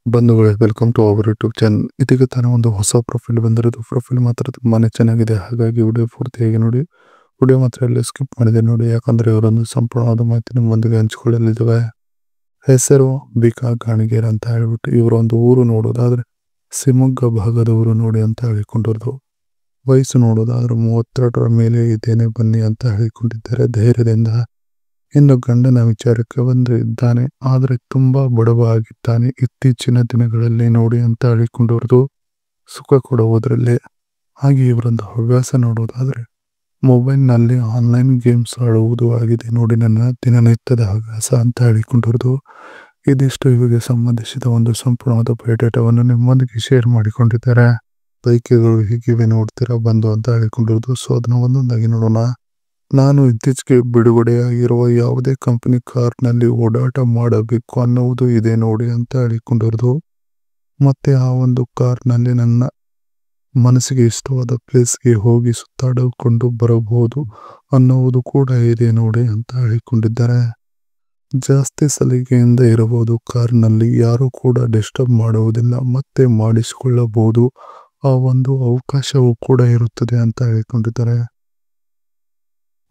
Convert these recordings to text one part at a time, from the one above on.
ಬಂಧುಗಳೇ, welcome to our YouTube channel. ಇದೀಗ ತಾನೇ ಒಂದು ಹೊಸ ಪ್ರೊಫೈಲ್ ಬಂದಿರೋದು. ಪ್ರೊಫೈಲ್ ಮಾತ್ರ ತುಂಬಾನೇ ಚೆನ್ನಾಗಿದೆ, ಹಾಗಾಗಿ ವಿಡಿಯೋ ಪೂರ್ತಿಯಾಗಿ ನೋಡಿ. ವಿಡಿಯೋ ಮಾತ್ರ ಎಲ್ಲ ಸ್ಕಿಪ್ ಮಾಡಿದೆ ನೋಡಿ, ಯಾಕಂದ್ರೆ ಇವರೊಂದು ಸಂಪೂರ್ಣವಾದ ಮಾಹಿತಿ ನಿಮ್ಮೊಂದಿಗೆ ಹಂಚಿಕೊಳ್ಳಲಿದ್ದಾವೆ. ಹೆಸರು ಬಿಕಾ ಗಾಣಿಗೇರ್ ಅಂತ ಹೇಳ್ಬಿಟ್ಟು ಇವರೊಂದು ಊರು ನೋಡೋದಾದ್ರೆ ಶಿವಮೊಗ್ಗ ಭಾಗದ ಊರು ನೋಡಿ ಅಂತ ಹೇಳಿಕೊಂಡಿರೋದು. ವಯಸ್ಸು ನೋಡೋದಾದ್ರೆ 32ರ ಮೇಲೆ ಇದ್ದೇನೆ ಬನ್ನಿ ಅಂತ ಹೇಳಿಕೊಂಡಿದ್ದಾರೆ ಧೈರ್ಯದಿಂದ. ಇನ್ನು ಗಂಡನ ವಿಚಾರಕ್ಕೆ ಬಂದು ಇದ್ದಾನೆ, ಆದರೆ ತುಂಬಾ ಬಡವ ಆಗಿದ್ದಾನೆ ಇತ್ತೀಚಿನ ದಿನಗಳಲ್ಲಿ ನೋಡಿ ಅಂತ ಹೇಳಿಕೊಂಡಿರೋದು. ಸುಖ ಕೊಡುವುದರಲ್ಲೇ. ಹಾಗೆ ಇವರೊಂದು ಹವ್ಯಾಸ ನೋಡೋದಾದ್ರೆ ಮೊಬೈಲ್ನಲ್ಲಿ ಆನ್ಲೈನ್ ಗೇಮ್ಸ್ ಆಡುವುದು ಆಗಿದೆ ನೋಡಿ ನನ್ನ ದಿನನಿತ್ಯದ ಹವ್ಯಾಸ ಅಂತ ಹೇಳಿಕೊಂಡಿರೋದು. ಇದಿಷ್ಟು ಇವರಿಗೆ ಸಂಬಂಧಿಸಿದ ಒಂದು ಸಂಪೂರ್ಣವಾದ ಬಯೋಡೇಟಾವನ್ನು ನಿಮ್ಮೊಂದಿಗೆ ಶೇರ್ ಮಾಡಿಕೊಂಡಿದ್ದಾರೆ. ಬೈಕ್ಗಳು ಹೀಗಿವೆ ನೋಡ್ತೀರಾ ಬಂದು ಅಂತ ಹೇಳಿಕೊಂಡಿರೋದು. ಸೊ ಅದನ್ನು ಒಂದೊಂದಾಗಿ ನೋಡೋಣ. ನಾನು ಇತ್ತೀಚೆಗೆ ಬಿಡುಗಡೆಯಾಗಿರುವ ಯಾವುದೇ ಕಂಪನಿ ಕಾರ್ನಲ್ಲಿ ಓಡಾಟ ಮಾಡಬೇಕು ಅನ್ನುವುದು ಇದೆ ನೋಡಿ ಅಂತ ಹೇಳಿಕೊಂಡಿರೋದು. ಮತ್ತೆ ಆ ಒಂದು ಕಾರ್ನಲ್ಲಿ ನನ್ನ ಮನಸ್ಸಿಗೆ ಇಷ್ಟವಾದ ಪ್ಲೇಸ್ಗೆ ಹೋಗಿ ಸುತ್ತಾಡಿಕೊಂಡು ಬರಬಹುದು ಅನ್ನುವುದು ಕೂಡ ಇದೆ ನೋಡಿ ಅಂತ ಹೇಳಿಕೊಂಡಿದ್ದಾರೆ. ಜಾಸ್ತಿ ಸಲಿಗೆಯಿಂದ ಇರಬಹುದು ಕಾರ್ನಲ್ಲಿ, ಯಾರು ಕೂಡ ಡಿಸ್ಟರ್ಬ್ ಮಾಡುವುದಿಲ್ಲ, ಮತ್ತೆ ಮಾಡಿಸಿಕೊಳ್ಳಬಹುದು, ಆ ಒಂದು ಅವಕಾಶವೂ ಕೂಡ ಇರುತ್ತದೆ ಅಂತ ಹೇಳಿಕೊಂಡಿದ್ದಾರೆ.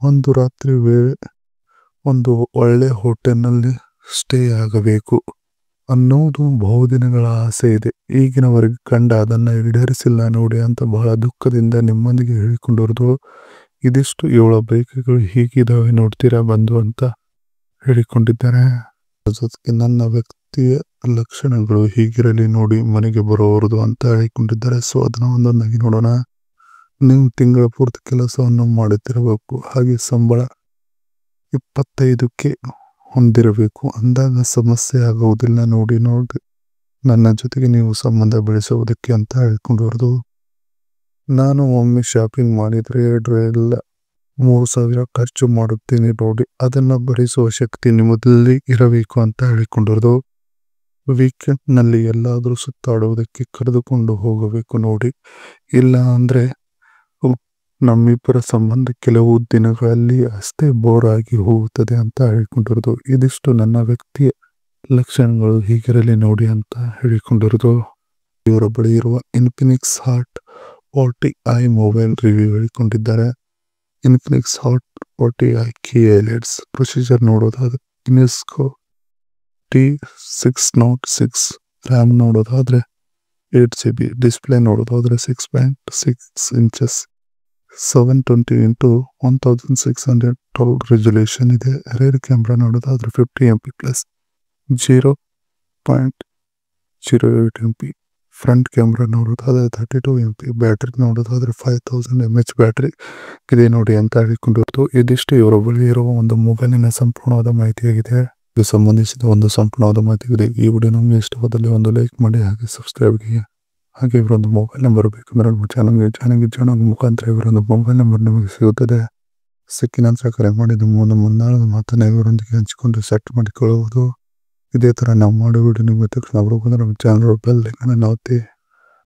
ಒಂದು ರಾತ್ರಿ ವೇಳೆ ಒಂದು ಒಳ್ಳೆ ಹೋಟೆಲ್ನಲ್ಲಿ ಸ್ಟೇ ಆಗಬೇಕು ಅನ್ನೋದು ಬಹುದಿನಗಳ ಆಸೆ ಇದೆ. ಈಗಿನವರೆಗೆ ಕಂಡ ಅದನ್ನು ಈಡೇರಿಸಿಲ್ಲ ನೋಡಿ ಅಂತ ಬಹಳ ದುಃಖದಿಂದ ನಿಮ್ಮೊಂದಿಗೆ ಹೇಳಿಕೊಂಡಿರೋದು. ಇದಿಷ್ಟು ಇವಳ ಬೈಕ್ಗಳು ಹೀಗಿದಾವೆ ನೋಡ್ತೀರಾ ಬಂದು ಅಂತ ಹೇಳಿಕೊಂಡಿದ್ದಾರೆ. ಜೊತೆಗೆ ನನ್ನ ವ್ಯಕ್ತಿಯ ಲಕ್ಷಣಗಳು ಹೀಗಿರಲಿ ನೋಡಿ ಮನೆಗೆ ಬರೋವರದು ಅಂತ ಹೇಳಿಕೊಂಡಿದ್ದಾರೆ. ಸೊ ಅದನ್ನ ಒಂದೊಂದಾಗಿ ನೋಡೋಣ. ನೀವು ತಿಂಗಳ ಪೂರ್ತಿ ಕೆಲಸವನ್ನು ಮಾಡುತ್ತಿರಬೇಕು, ಹಾಗೆ ಸಂಬಳ 25ಕ್ಕೆ ಹೊಂದಿರಬೇಕು ಅಂದಾಗ ಸಮಸ್ಯೆ ಆಗುವುದಿಲ್ಲ ನೋಡಿ. ನನ್ನ ಜೊತೆಗೆ ನೀವು ಸಂಬಂಧ ಬೆಳೆಸುವುದಕ್ಕೆ ಅಂತ ಹೇಳ್ಕೊಂಡಿರೋದು. ನಾನು ಒಮ್ಮೆ ಶಾಪಿಂಗ್ ಮಾಡಿದರೆ 2,000-3,000 ಖರ್ಚು ಮಾಡುತ್ತೇನೆ ನೋಡಿ, ಅದನ್ನು ಭರಿಸುವ ಶಕ್ತಿ ನಿಮ್ಮದಲ್ಲಿ ಇರಬೇಕು ಅಂತ ಹೇಳಿಕೊಂಡಿರೋದು. ವೀಕೆಂಡ್ನಲ್ಲಿ ಎಲ್ಲಾದರೂ ಸುತ್ತಾಡುವುದಕ್ಕೆ ಕರೆದುಕೊಂಡು ಹೋಗಬೇಕು ನೋಡಿ, ಇಲ್ಲ ಅಂದ್ರೆ ನಮ್ಮಿಬ್ಬರ ಸಂಬಂಧ ಕೆಲವು ದಿನಗಳಲ್ಲಿ ಅಷ್ಟೇ ಬೋರ್ ಆಗಿ ಹೋಗುತ್ತದೆ ಅಂತ ಹೇಳಿಕೊಂಡಿರೋದು. ಇದಿಷ್ಟು ನನ್ನ ವ್ಯಕ್ತಿಯ ಲಕ್ಷಣಗಳು ಹೀಗಿರಲಿ ನೋಡಿ ಅಂತ ಹೇಳಿಕೊಂಡಿರೋದು. ಇವರ ಬಳಿ ಇರುವ Infinix hot 40i mobile review ಹೇಳಿಕೊಂಡಿದ್ದಾರೆ. Infinix hot 40i key highlights procedure ನೋಡೋದಾದ್ರೆ ಯುನೆಸ್ಕೋ T606, ರ್ಯಾಮ್ ನೋಡೋದಾದ್ರೆ 8GB, ಡಿಸ್ಪ್ಲೇ ನೋಡೋದಾದ್ರೆ 6.6 ಇಂಚಸ್, 720x1612 ರೆಸೊಲ್ಯೂಷನ್ ಇದೆ. ರೇರ್ ಕ್ಯಾಮ್ರಾ ನೋಡೋದಾದ್ರೆ 50MP plus 0.08MP, front camera ನೋಡೋದಾದ್ರೆ 32MP, ಬ್ಯಾಟ್ರಿ ನೋಡೋದಾದ್ರೆ 5000 mAh ಬ್ಯಾಟ್ರಿ ಇದೆ ನೋಡಿ ಅಂತ ಹೇಳಿಕೊಂಡಿರೋದು. ಇದಿಷ್ಟು ಇವರ ಬಳಿ ಇರುವ ಒಂದು ಮೊಬೈಲಿನ ಸಂಪೂರ್ಣವಾದ ಮಾಹಿತಿಯಾಗಿದೆ. ಇದು ಸಂಬಂಧಿಸಿದ ಒಂದು ಸಂಪೂರ್ಣವಾದ ಮಾಹಿತಿಯಾಗಿದೆ. ಈ ವಿಡಿಯೋ ನಮಗೆ ಇಷ್ಟವಾದಲ್ಲಿ ಒಂದು ಲೈಕ್ ಮಾಡಿ, ಹಾಗೆ ಸಬ್ಸ್ಕ್ರೈಬ್ಗೆ. ಹಾಗೆ ಇವರೊಂದು ಮೊಬೈಲ್ ನಂಬರ್ ಬೇಕಂದ್ರೆ ನಮ್ಮ ಚಾನಲ್ ಮುಖಾಂತರ ಇವರೊಂದು ಮೊಬೈಲ್ ನಂಬರ್ ನಿಮಗೆ ಸಿಗುತ್ತದೆ. ಸಿಕ್ಕಿನ ನಂತರ ಕರೆ ಮಾಡಿದ ಮುಂದಾಳದ ಮಾತನ್ನು ಇವರೊಂದಿಗೆ ಹಂಚಿಕೊಂಡು ಸೆಟ್ ಮಾಡಿಕೊಳ್ಳುವುದು. ಇದೇ ಥರ ನಾವು ಮಾಡೋ ವಿಡಿಯೋ ನಿಮಗೆ ತಕ್ಷಣ ಅವರು ಬಂದರೆ ನಮ್ಮ ಚಾನಲ್ ಬೆಲ್ ಐಕಾನ್ ಒತ್ತಿ.